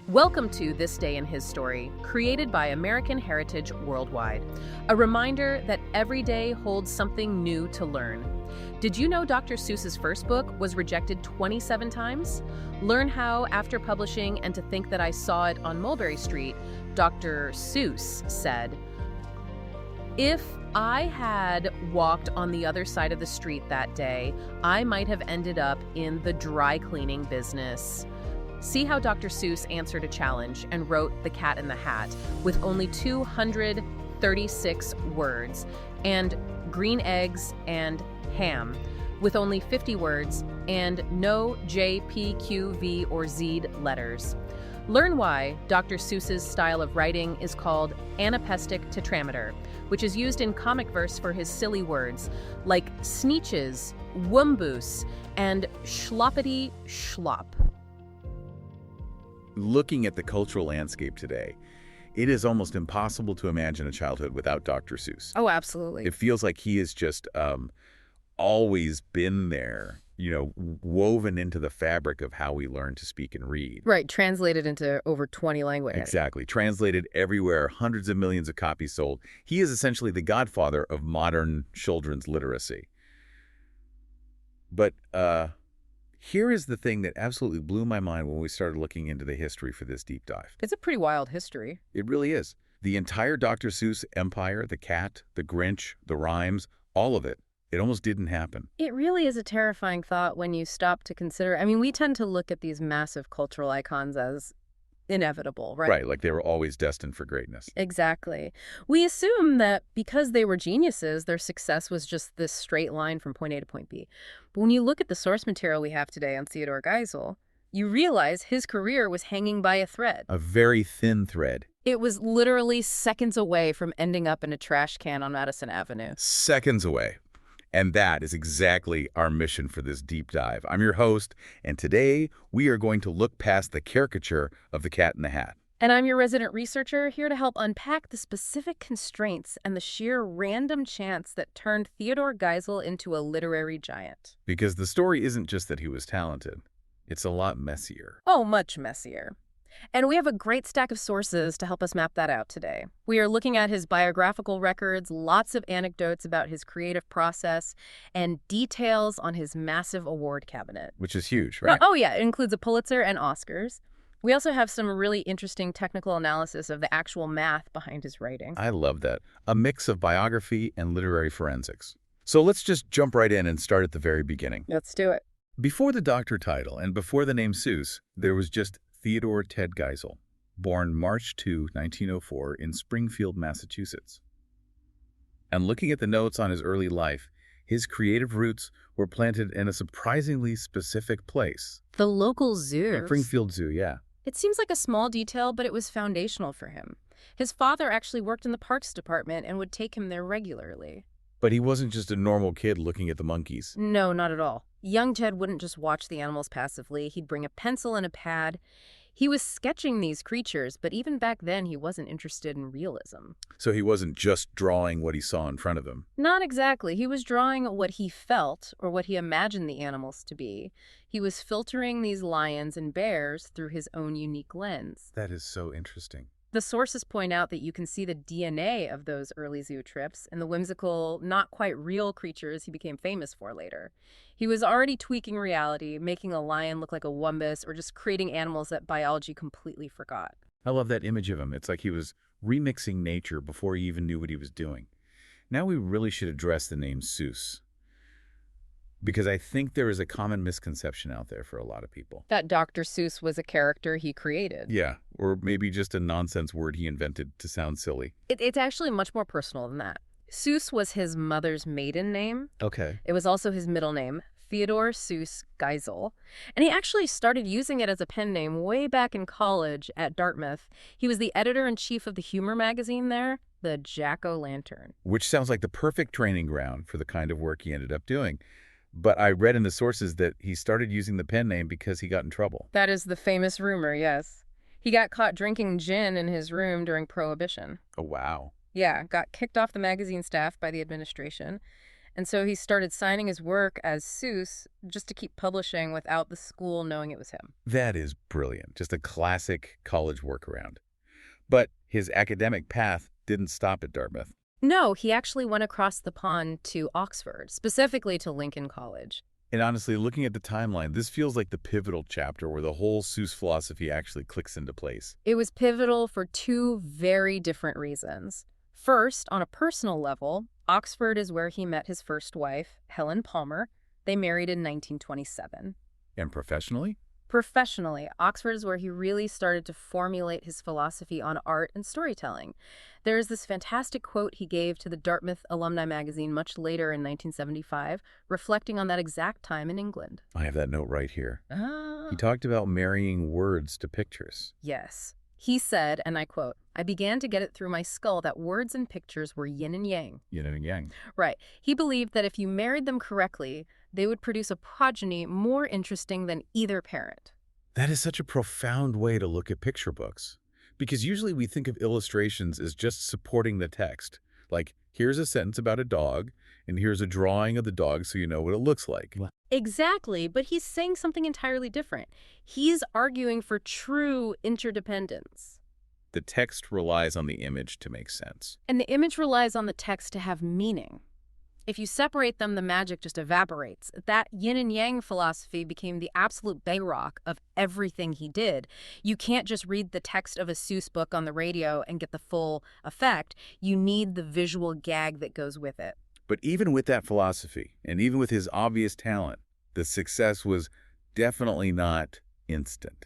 Welcome to This Day in His Story, created by American Heritage Worldwide. A reminder that every day holds something new to learn. Did you know Dr. Seuss's first book was rejected 27 times? Learn how, after publishing And to Think That I Saw It on Mulberry Street, Dr. Seuss said, "If I had walked on the other side of the street that day, I might have ended up in the dry cleaning business." See how Dr. Seuss answered a challenge and wrote The Cat in the Hat with only 236 words, and Green Eggs and Ham with only 50 words and no J, P, Q, V, or Z letters. Learn why Dr. Seuss's style of writing is called anapestic tetrameter, which is used in comic verse for his silly words like sneeches, wumboos, and schloppity schlop. Looking at the cultural landscape today, it is almost impossible to imagine a childhood without Dr. Seuss. Oh, absolutely. It feels like he has just always been there, woven into the fabric of how we learn to speak and read. Right, translated into over 20 languages. Exactly. Translated everywhere, hundreds of millions of copies sold. He is essentially the godfather of modern children's literacy. But here is the thing that absolutely blew my mind when we started looking into the history for this deep dive. It's a pretty wild history. It really is. The entire Dr. Seuss empire, the cat, the Grinch, the rhymes, all of it, it almost didn't happen. It really is a terrifying thought when you stop to consider. I mean, we tend to look at these massive cultural icons as inevitable, right? Right, like they were always destined for greatness. Exactly. We assume that because they were geniuses, their success was just this straight line from point A to point B. But when you look at the source material we have today on Theodor Geisel, you realize his career was hanging by a thread. A very thin thread. It was literally seconds away from ending up in a trash can on Madison Avenue. Seconds away. And that is exactly our mission for this deep dive. I'm your host, and today we are going to look past the caricature of the Cat in the Hat. And I'm your resident researcher, here to help unpack the specific constraints and the sheer random chance that turned Theodor Geisel into a literary giant. Because the story isn't just that he was talented. It's a lot messier. Oh, much messier. And we have a great stack of sources to help us map that out today. We are looking at his biographical records, lots of anecdotes about his creative process, and details on his massive award cabinet. Which is huge, right? Oh, yeah. It includes a Pulitzer and Oscars. We also have some really interesting technical analysis of the actual math behind his writing. I love that. A mix of biography and literary forensics. So let's just jump right in and start at the very beginning. Let's do it. Before the doctor title and before the name Seuss, there was just Theodor Ted Geisel, born March 2, 1904 in Springfield, Massachusetts. And looking at the notes on his early life, his creative roots were planted in a surprisingly specific place. The local zoo. Springfield Zoo, yeah. It seems like a small detail, but it was foundational for him. His father actually worked in the parks department and would take him there regularly. But he wasn't just a normal kid looking at the monkeys. No, not at all. Young Ted wouldn't just watch the animals passively. He'd bring a pencil and a pad. He was sketching these creatures, but even back then he wasn't interested in realism. So he wasn't just drawing what he saw in front of him. Not exactly. He was drawing what he felt or what he imagined the animals to be. He was filtering these lions and bears through his own unique lens. That is so interesting. The sources point out that you can see the DNA of those early zoo trips and the whimsical, not quite real creatures he became famous for later. He was already tweaking reality, making a lion look like a wumbus, or just creating animals that biology completely forgot. I love that image of him. It's like he was remixing nature before he even knew what he was doing. Now we really should address the name Seuss, because I think there is a common misconception out there for a lot of people. That Dr. Seuss was a character he created. Yeah, or maybe just a nonsense word he invented to sound silly. It's actually much more personal than that. Seuss was his mother's maiden name. Okay. It was also his middle name, Theodor Seuss Geisel. And he actually started using it as a pen name way back in college at Dartmouth. He was the editor-in-chief of the humor magazine there, the Jack-O-Lantern. Which sounds like the perfect training ground for the kind of work he ended up doing. But I read in the sources that he started using the pen name because he got in trouble. That is the famous rumor, yes. He got caught drinking gin in his room during Prohibition. Oh, wow. Yeah, got kicked off the magazine staff by the administration. And so he started signing his work as Seuss just to keep publishing without the school knowing it was him. That is brilliant. Just a classic college workaround. But his academic path didn't stop at Dartmouth. No, he actually went across the pond to Oxford, specifically to Lincoln College. And honestly, looking at the timeline, this feels like the pivotal chapter where the whole Seuss philosophy actually clicks into place. It was pivotal for two very different reasons. First, on a personal level, Oxford is where he met his first wife, Helen Palmer. They married in 1927. And professionally? Professionally, Oxford is where he really started to formulate his philosophy on art and storytelling. There is this fantastic quote he gave to the Dartmouth Alumni magazine much later in 1975, reflecting on that exact time in England. I have that note right here. Ah. He talked about marrying words to pictures. Yes. He said, and I quote, "I began to get it through my skull that words and pictures were yin and yang." Yin and yang. Right. He believed that if you married them correctly, they would produce a progeny more interesting than either parent. That is such a profound way to look at picture books. Because usually we think of illustrations as just supporting the text. Like, here's a sentence about a dog, and here's a drawing of the dog so you know what it looks like. Exactly, but he's saying something entirely different. He's arguing for true interdependence. The text relies on the image to make sense. And the image relies on the text to have meaning. If you separate them, the magic just evaporates. That yin and yang philosophy became the absolute bedrock of everything he did. You can't just read the text of a Seuss book on the radio and get the full effect. You need the visual gag that goes with it. But even with that philosophy, and even with his obvious talent, the success was definitely not instant.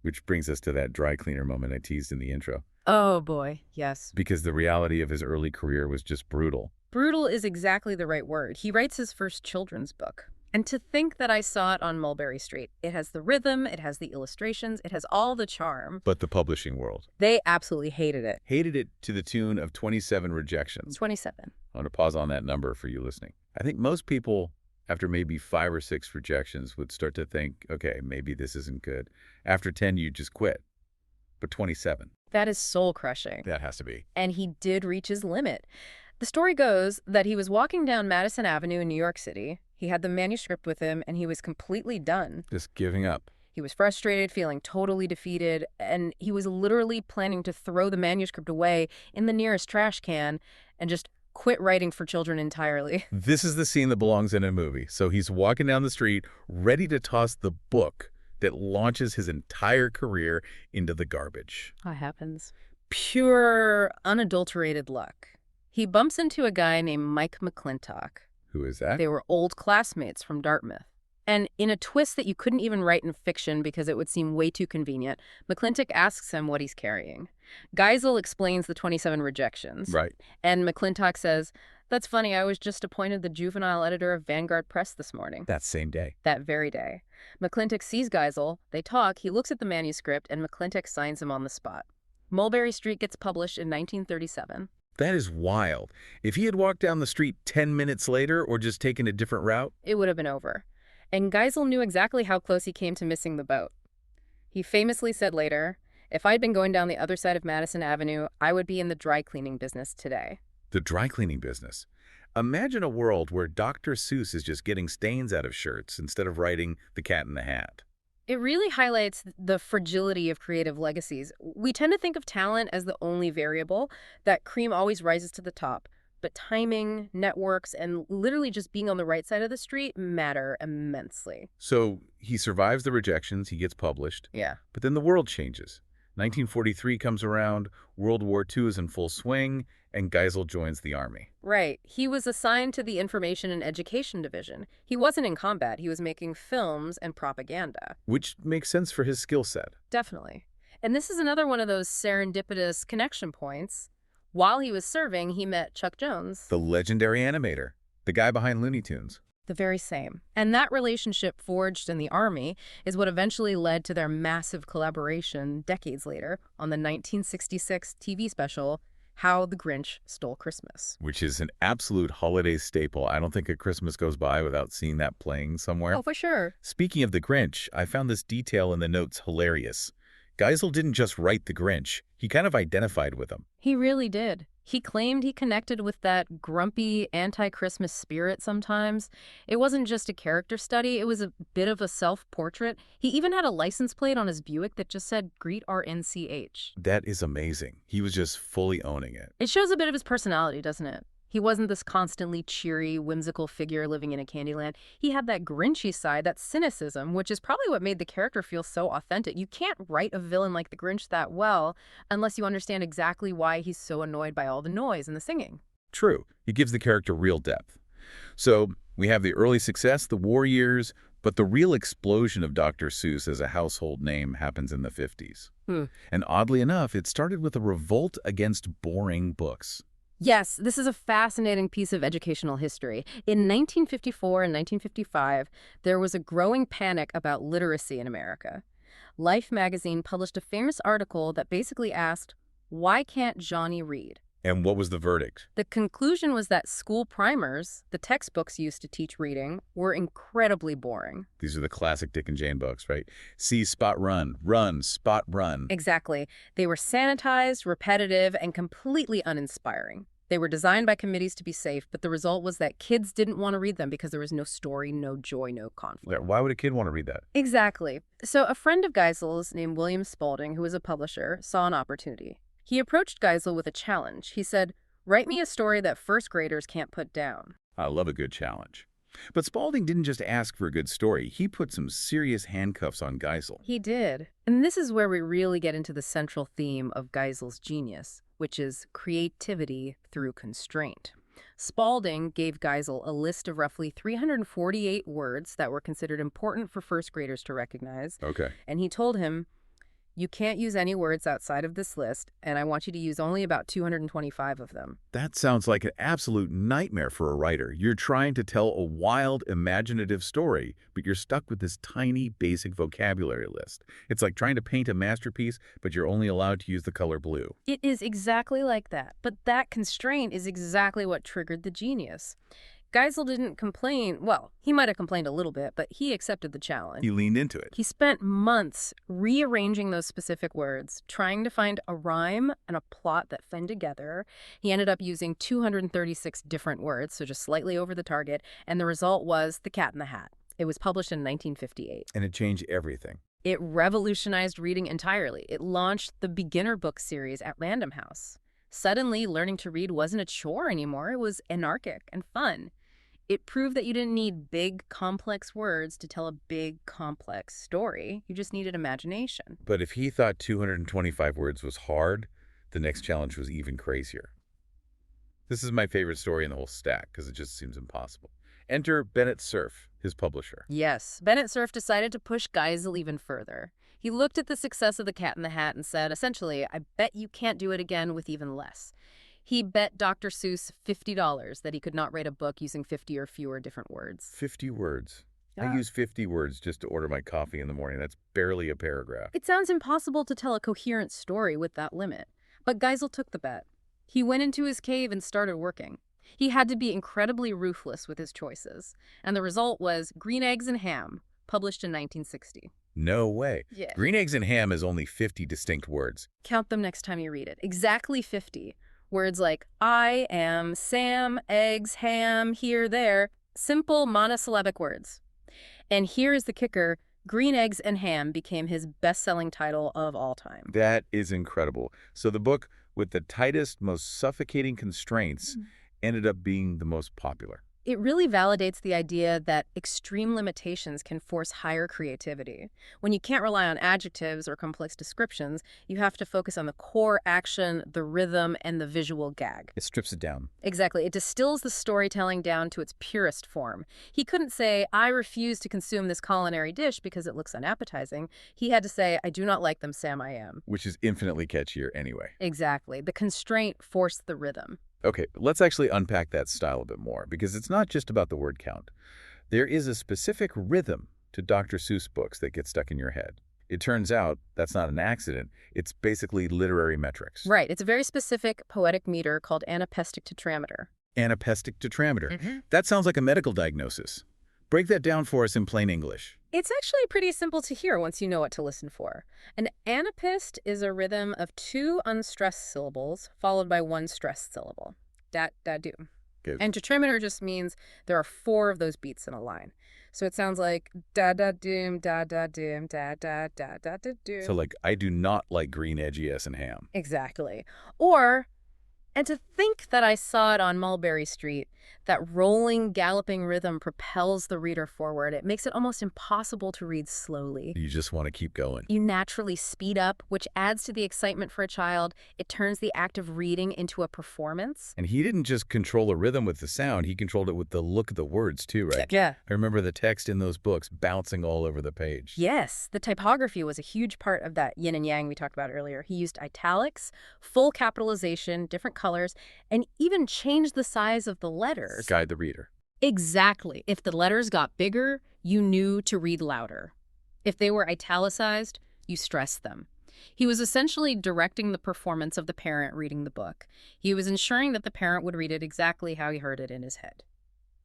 Which brings us to that dry cleaner moment I teased in the intro. Oh boy, yes. Because the reality of his early career was just brutal. Brutal is exactly the right word. He writes his first children's book. And to think that I saw it on Mulberry Street. It has the rhythm, it has the illustrations, it has all the charm. But the publishing world. They absolutely hated it. Hated it to the tune of 27 rejections. 27. I want to pause on that number for you listening. I think most people, after maybe 5 or 6 rejections, would start to think, okay, maybe this isn't good. After 10, you just quit. But 27. That is soul-crushing. That has to be. And he did reach his limit. The story goes that he was walking down Madison Avenue in New York City. He had the manuscript with him, and he was completely done. Just giving up. He was frustrated, feeling totally defeated, and he was literally planning to throw the manuscript away in the nearest trash can and just quit writing for children entirely. This is the scene that belongs in a movie. So he's walking down the street, ready to toss the book that launches his entire career into the garbage. What happens? Pure, unadulterated luck. He bumps into a guy named Mike McClintock. Who is that? They were old classmates from Dartmouth. And in a twist that you couldn't even write in fiction because it would seem way too convenient, McClintock asks him what he's carrying. Geisel explains the 27 rejections. Right. And McClintock says, "That's funny, I was just appointed the juvenile editor of Vanguard Press this morning." That same day. That very day. McClintock sees Geisel, they talk, he looks at the manuscript, and McClintock signs him on the spot. Mulberry Street gets published in 1937. That is wild. If he had walked down the street 10 minutes later or just taken a different route, it would have been over. And Geisel knew exactly how close he came to missing the boat. He famously said later, "If I'd been going down the other side of Madison Avenue, I would be in the dry cleaning business today." The dry cleaning business. Imagine a world where Dr. Seuss is just getting stains out of shirts instead of writing The Cat in the Hat. It really highlights the fragility of creative legacies. We tend to think of talent as the only variable, that cream always rises to the top. But timing, networks, and literally just being on the right side of the street matter immensely. So he survives the rejections, he gets published. Yeah. But then the world changes. 1943 comes around, World War II is in full swing, and Geisel joins the army. Right. He was assigned to the Information and Education Division. He wasn't in combat. He was making films and propaganda. Which makes sense for his skill set. Definitely. And this is another one of those serendipitous connection points. While he was serving, he met Chuck Jones. The legendary animator. The guy behind Looney Tunes. The very same. And that relationship forged in the Army is what eventually led to their massive collaboration decades later on the 1966 TV special, How the Grinch Stole Christmas. Which is an absolute holiday staple. I don't think a Christmas goes by without seeing that playing somewhere. Oh, for sure. Speaking of the Grinch, I found this detail in the notes hilarious. Geisel didn't just write the Grinch. He kind of identified with him. He really did. He claimed he connected with that grumpy, anti-Christmas spirit sometimes. It wasn't just a character study, it was a bit of a self-portrait. He even had a license plate on his Buick that just said, "Greet RNCH." That is amazing. He was just fully owning it. It shows a bit of his personality, doesn't it? He wasn't this constantly cheery, whimsical figure living in a Candyland. He had that Grinchy side, that cynicism, which is probably what made the character feel so authentic. You can't write a villain like the Grinch that well unless you understand exactly why he's so annoyed by all the noise and the singing. True. He gives the character real depth. So we have the early success, the war years, but the real explosion of Dr. Seuss as a household name happens in the 50s. And oddly enough, it started with a revolt against boring books. Yes, this is a fascinating piece of educational history. In 1954 and 1955, there was a growing panic about literacy in America. Life magazine published a famous article that basically asked, "Why can't Johnny read?" And what was the verdict? The conclusion was that school primers, the textbooks used to teach reading, were incredibly boring. These are the classic Dick and Jane books, right? See, spot, run, run, spot, run. Exactly. They were sanitized, repetitive, and completely uninspiring. They were designed by committees to be safe, but the result was that kids didn't want to read them because there was no story, no joy, no conflict. Why would a kid want to read that? Exactly. So a friend of Geisel's named William Spaulding, who was a publisher, saw an opportunity. He approached Geisel with a challenge. He said, "Write me a story that first graders can't put down." I love a good challenge. But Spaulding didn't just ask for a good story. He put some serious handcuffs on Geisel. He did. And this is where we really get into the central theme of Geisel's genius, which is creativity through constraint. Spaulding gave Geisel a list of roughly 348 words that were considered important for first graders to recognize. Okay. And he told him, "You can't use any words outside of this list, and I want you to use only about 225 of them." That sounds like an absolute nightmare for a writer. You're trying to tell a wild, imaginative story, but you're stuck with this tiny, basic vocabulary list. It's like trying to paint a masterpiece, but you're only allowed to use the color blue. It is exactly like that, but that constraint is exactly what triggered the genius. Geisel didn't complain. Well, he might have complained a little bit, but he accepted the challenge. He leaned into it. He spent months rearranging those specific words, trying to find a rhyme and a plot that fit together. He ended up using 236 different words, so just slightly over the target, and the result was The Cat in the Hat. It was published in 1958. And it changed everything. It revolutionized reading entirely. It launched the beginner book series at Random House. Suddenly, learning to read wasn't a chore anymore. It was anarchic and fun. It proved that you didn't need big, complex words to tell a big, complex story. You just needed imagination. But if he thought 225 words was hard, the next challenge was even crazier. This is my favorite story in the whole stack because it just seems impossible. Enter Bennett Cerf, his publisher. Yes, Bennett Cerf decided to push Geisel even further. He looked at the success of The Cat in the Hat and said, essentially, "I bet you can't do it again with even less." He bet Dr. Seuss $50 that he could not write a book using 50 or fewer different words. 50 words. Yeah. I use 50 words just to order my coffee in the morning. That's barely a paragraph. It sounds impossible to tell a coherent story with that limit. But Geisel took the bet. He went into his cave and started working. He had to be incredibly ruthless with his choices. And the result was Green Eggs and Ham, published in 1960. No way. Yeah. Green Eggs and Ham is only 50 distinct words. Count them next time you read it. Exactly 50. Words like I am, Sam, eggs, ham, here, there. Simple monosyllabic words. And here is the kicker. Green Eggs and Ham became his best-selling title of all time. That is incredible. So the book with the tightest, most suffocating constraints ended up being the most popular. It really validates the idea that extreme limitations can force higher creativity. When you can't rely on adjectives or complex descriptions, you have to focus on the core action, the rhythm, and the visual gag. It strips it down. Exactly. It distills the storytelling down to its purest form. He couldn't say, "I refuse to consume this culinary dish because it looks unappetizing." He had to say, "I do not like them, Sam, I am." Which is infinitely catchier anyway. Exactly. The constraint forced the rhythm. Okay, let's actually unpack that style a bit more, because it's not just about the word count. There is a specific rhythm to Dr. Seuss books that gets stuck in your head. It turns out that's not an accident. It's basically literary metrics. Right. It's a very specific poetic meter called anapestic tetrameter. Anapestic tetrameter. That sounds like a medical diagnosis. Break that down for us in plain English. It's actually pretty simple to hear once you know what to listen for. An anapist is a rhythm of two unstressed syllables followed by one stressed syllable. Dat, da, do. Good. And tetrameter just means there are four of those beats in a line. So it sounds like da da doom, da da doom, da da da da da doom. So like, I do not like green, edgy S and ham. Exactly. Or, and to think that I saw it on Mulberry Street, that rolling, galloping rhythm propels the reader forward. It makes it almost impossible to read slowly. You just want to keep going. You naturally speed up, which adds to the excitement for a child. It turns the act of reading into a performance. And he didn't just control a rhythm with the sound, he controlled it with the look of the words too, right? Yeah. I remember the text in those books bouncing all over the page. Yes, the typography was a huge part of that yin and yang we talked about earlier. He used italics, full capitalization, different colors, and even changed the size of the letters. Guide the reader. Exactly. If the letters got bigger, you knew to read louder. If they were italicized, you stressed them. He was essentially directing the performance of the parent reading the book. He was ensuring that the parent would read it exactly how he heard it in his head.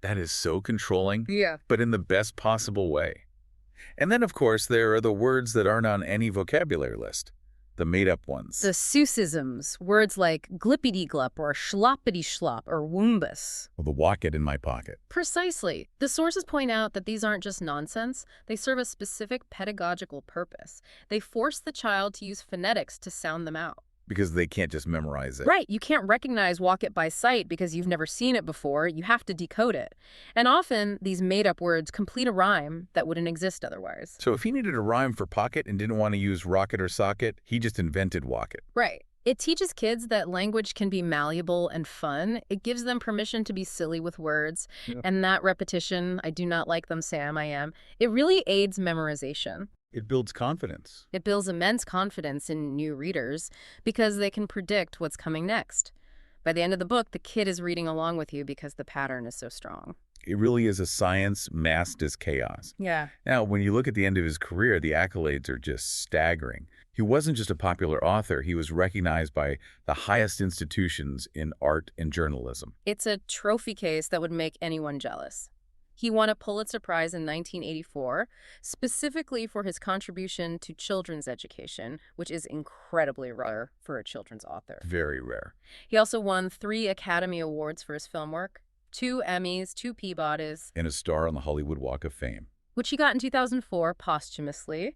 That is so controlling, Yeah. but in the best possible way. And then, of course, there are the words that aren't on any vocabulary list, the made-up ones. The Seussisms, words like glippity-glup or schloppity-schlop or woombus. Well, the walk it in my pocket. Precisely. The sources point out that these aren't just nonsense. They serve a specific pedagogical purpose. They force the child to use phonetics to sound them out. Because they can't just memorize it. Right. You can't recognize walk it by sight because you've never seen it before. You have to decode it. And often, these made-up words complete a rhyme that wouldn't exist otherwise. So if he needed a rhyme for pocket and didn't want to use rocket or socket, he just invented walk it. Right. It teaches kids that language can be malleable and fun. It gives them permission to be silly with words. Yeah. And that repetition, I do not like them, Sam, I am, it really aids memorization. It builds confidence. It builds immense confidence in new readers because they can predict what's coming next. By the end of the book, the kid is reading along with you because the pattern is so strong. It really is a science masked as chaos. Yeah. Now, when you look at the end of his career, the accolades are just staggering. He wasn't just a popular author, he was recognized by the highest institutions in art and journalism. It's a trophy case that would make anyone jealous. He won a Pulitzer Prize in 1984, specifically for his contribution to children's education, which is incredibly rare for a children's author. Very rare. He also won 3 Academy Awards for his film work, 2 Emmys, 2 Peabodys, And a star on the Hollywood Walk of Fame. which he got in 2004 posthumously.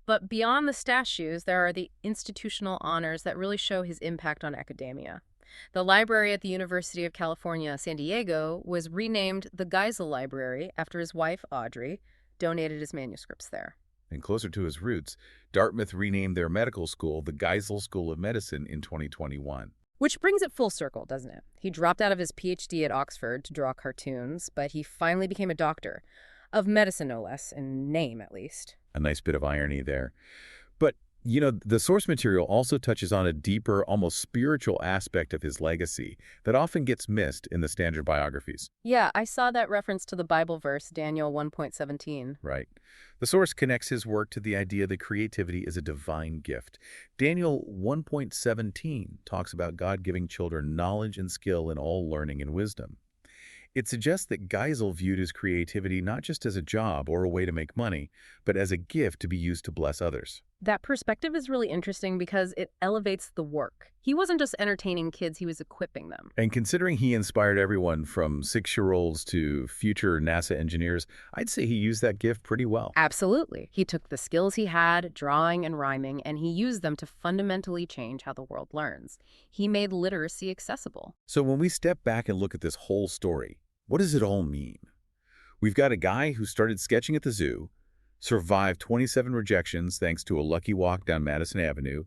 But beyond the statues, there are the institutional honors that really show his impact on academia. The library at the University of California, San Diego, was renamed the Geisel Library after his wife, Audrey, donated his manuscripts there. And closer to his roots, Dartmouth renamed their medical school the Geisel School of Medicine in 2021. Which brings it full circle, doesn't it? He dropped out of his PhD at Oxford to draw cartoons, but he finally became a doctor. Of medicine, no less, in name at least. A nice bit of irony there. But, you know, the source material also touches on a deeper, almost spiritual aspect of his legacy that often gets missed in the standard biographies. Yeah, I saw that reference to the Bible verse, Daniel 1.17. Right. The source connects his work to the idea that creativity is a divine gift. Daniel 1.17 talks about God giving children knowledge and skill in all learning and wisdom. It suggests that Geisel viewed his creativity not just as a job or a way to make money, but as a gift to be used to bless others. That perspective is really interesting because it elevates the work. He wasn't just entertaining kids, he was equipping them. And considering he inspired everyone from 6-year-olds to future NASA engineers, I'd say he used that gift pretty well. Absolutely. He took the skills he had, drawing and rhyming, and he used them to fundamentally change how the world learns. He made literacy accessible. So when we step back and look at this whole story, what does it all mean? We've got a guy who started sketching at the zoo, survived 27 rejections thanks to a lucky walk down Madison Avenue,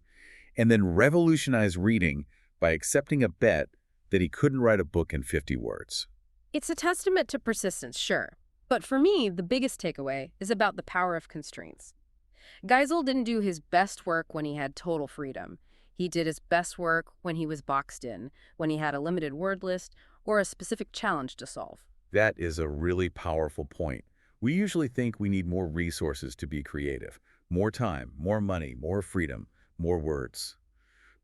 and then revolutionized reading by accepting a bet that he couldn't write a book in 50 words. It's a testament to persistence, sure. But for me, the biggest takeaway is about the power of constraints. Geisel didn't do his best work when he had total freedom. He did his best work when he was boxed in, when he had a limited word list or a specific challenge to solve. That is a really powerful point. We usually think we need more resources to be creative. More time, more money, more freedom, more words.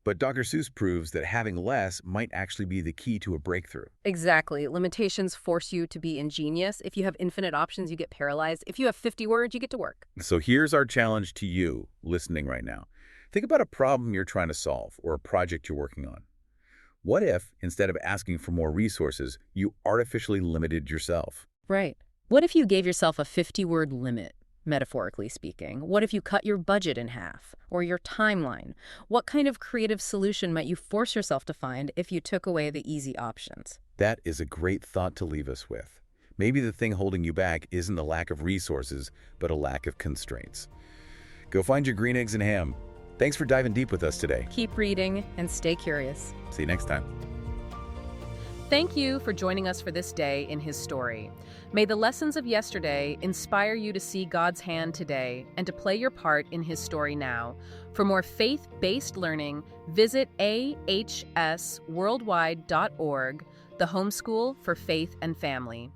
But Dr. Seuss proves that having less might actually be the key to a breakthrough. Exactly. Limitations force you to be ingenious. If you have infinite options, you get paralyzed. If you have 50 words, you get to work. So here's our challenge to you listening right now. Think about a problem you're trying to solve or a project you're working on. What if, instead of asking for more resources, you artificially limited yourself? Right. What if you gave yourself a 50-word limit, metaphorically speaking? What if you cut your budget in half or your timeline? What kind of creative solution might you force yourself to find if you took away the easy options? That is a great thought to leave us with. Maybe the thing holding you back isn't the lack of resources, but a lack of constraints. Go find your green eggs and ham. Thanks for diving deep with us today. Keep reading and stay curious. See you next time. Thank you for joining us for this day in his story. May the lessons of yesterday inspire you to see God's hand today and to play your part in his story now. For more faith-based learning, visit ahsworldwide.org, the homeschool for faith and family.